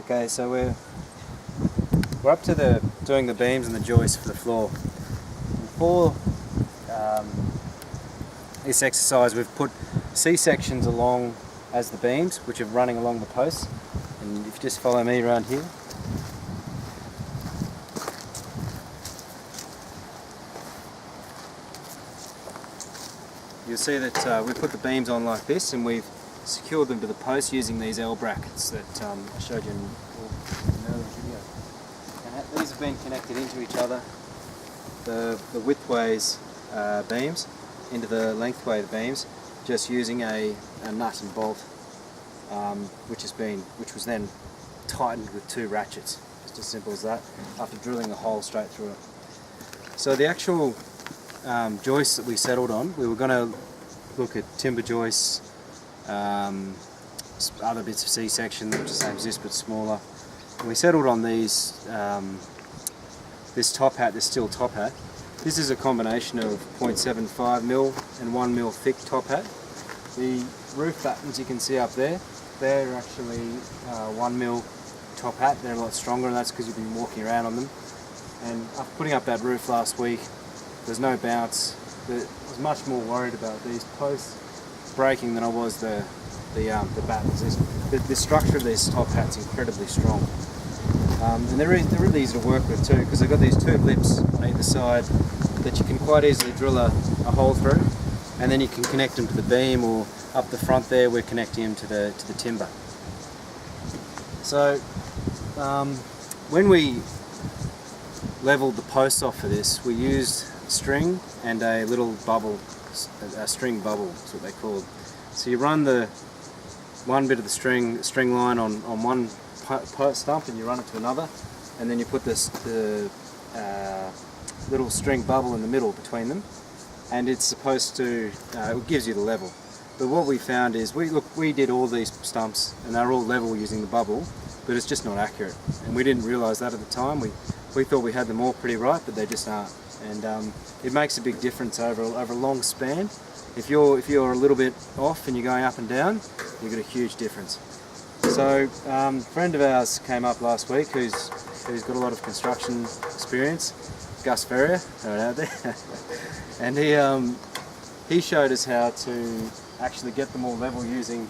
Okay, so we're up to doing the beams and the joists for the floor. And for this exercise, we've put C-sections along as the beams, which are running along the posts. And if you just follow me around here. You'll see that we put the beams on like this, and we've secured them to the post using these L brackets that I showed you in an earlier video. And these have been connected into each other, the widthways beams into the lengthway beams, just using a nut and bolt, which was then tightened with 2 ratchets, just as simple as that, after drilling a hole straight through it. So the actual joists that we settled on, we were going to look at timber joists, other bits of C-section, which is the same as this but smaller. And we settled on these, this top hat, this steel top hat. This is a combination of 0.75mm and 1mm thick top hat. The roof battens you can see up there, they're actually 1mm top hat. They're a lot stronger, and that's because you've been walking around on them. And after putting up that roof last week, there's no bounce. I was much more worried about these posts breaking than I was the battens. The structure of this top hat's incredibly strong. And they're really easy to work with too, because they've got these 2 lips on either side that you can quite easily drill a hole through, and then you can connect them to the beam, or up the front there we're connecting them to the timber. So when we leveled the posts off for this, we used string and a little bubble, a string bubble is what they're called. So you run the one bit of the string line on one post stump, and you run it to another, and then you put the little string bubble in the middle between them, and it's supposed to, it gives you the level. But what we found is, we did all these stumps and they're all level using the bubble, but it's just not accurate, and we didn't realise that at the time. We thought we had them all pretty right, but they just aren't. And it makes a big difference over a long span. If you're a little bit off and you're going up and down, you've got a huge difference. So a friend of ours came up last week who's got a lot of construction experience, Gus Ferrier, out there, and he showed us how to actually get them all level using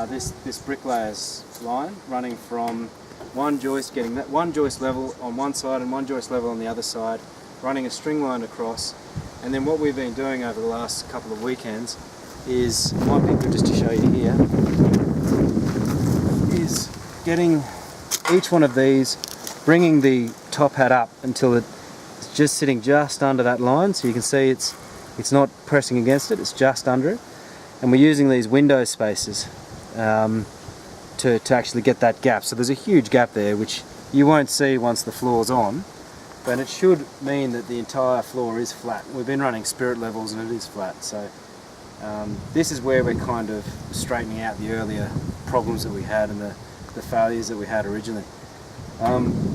this bricklayers line, running from one joist, getting that one joist level on one side and one joist level on the other side, running a string line across. And then what we've been doing over the last couple of weekends is, it might be good just to show you here, is getting each one of these, bringing the top hat up until it's just sitting just under that line, so you can see it's not pressing against it, it's just under it. And we're using these window spaces to actually get that gap. So there's a huge gap there which you won't see once the floor's on, but it should mean that the entire floor is flat. We've been running spirit levels and it is flat, so this is where we're kind of straightening out the earlier problems that we had and the failures that we had originally,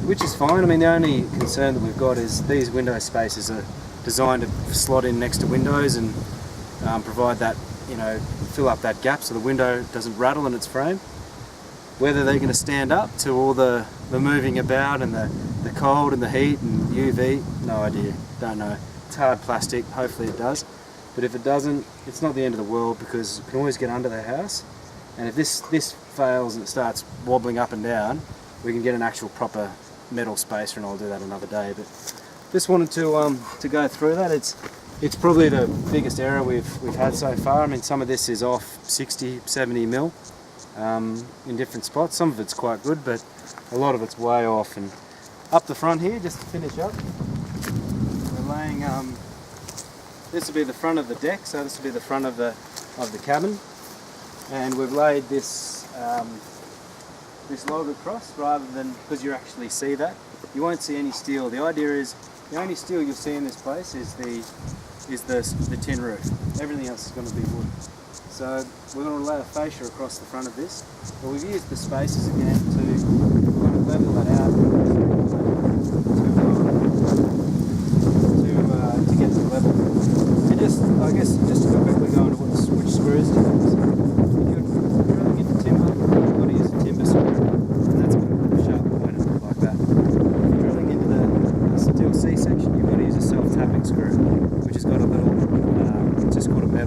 which is fine. I mean, the only concern that we've got is these window spaces are designed to slot in next to windows and provide that, fill up that gap so the window doesn't rattle in its frame. Whether they're going to stand up to all the moving about and the cold and the heat and UV, no idea, don't know. It's hard plastic, hopefully it does. But if it doesn't, it's not the end of the world, because you can always get under the house. And if this fails and it starts wobbling up and down, we can get an actual proper metal spacer, and I'll do that another day. But just wanted to go through that. It's probably the biggest error we've had so far. I mean, some of this is off 60, 70mm. In different spots. Some of it's quite good, but a lot of it's way off. And up the front here, just to finish up, we're laying, this will be the front of the deck, so this will be the front of the cabin, and we've laid this log across, rather than, because you actually see that, you won't see any steel. The idea is, the only steel you'll see in this place is the tin roof. Everything else is going to be wood. So we're going to lay a fascia across the front of this, but we've used the spaces again to kind of level that out to get to the level. So I guess just to quickly go into which screws to use. If you're drilling into timber, you've got to use a timber screw, and that's going to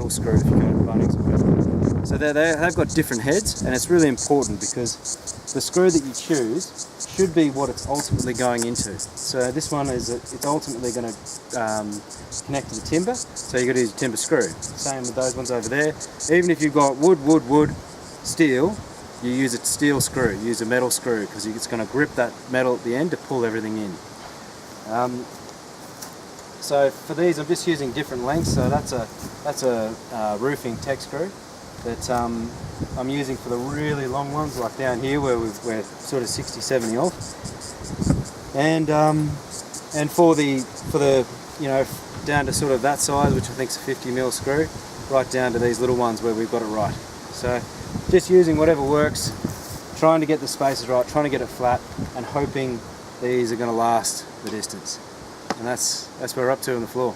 metal screw if you go to Bunnings or whatever. So they've got different heads, and it's really important because the screw that you choose should be what it's ultimately going into. So this one it's ultimately going to connect to the timber, so you've got to use a timber screw. Same with those ones over there. Even if you've got wood, steel, you use a steel screw, use a metal screw, because it's going to grip that metal at the end to pull everything in. So for these I'm just using different lengths, so that's a roofing tech screw that I'm using for the really long ones, like down here where we're sort of 60-70 off, and for the down to sort of that size, which I think is a 50mm screw, right down to these little ones where we've got it right. So just using whatever works, trying to get the spaces right, trying to get it flat, and hoping these are going to last the distance. And that's what we're up to on the floor.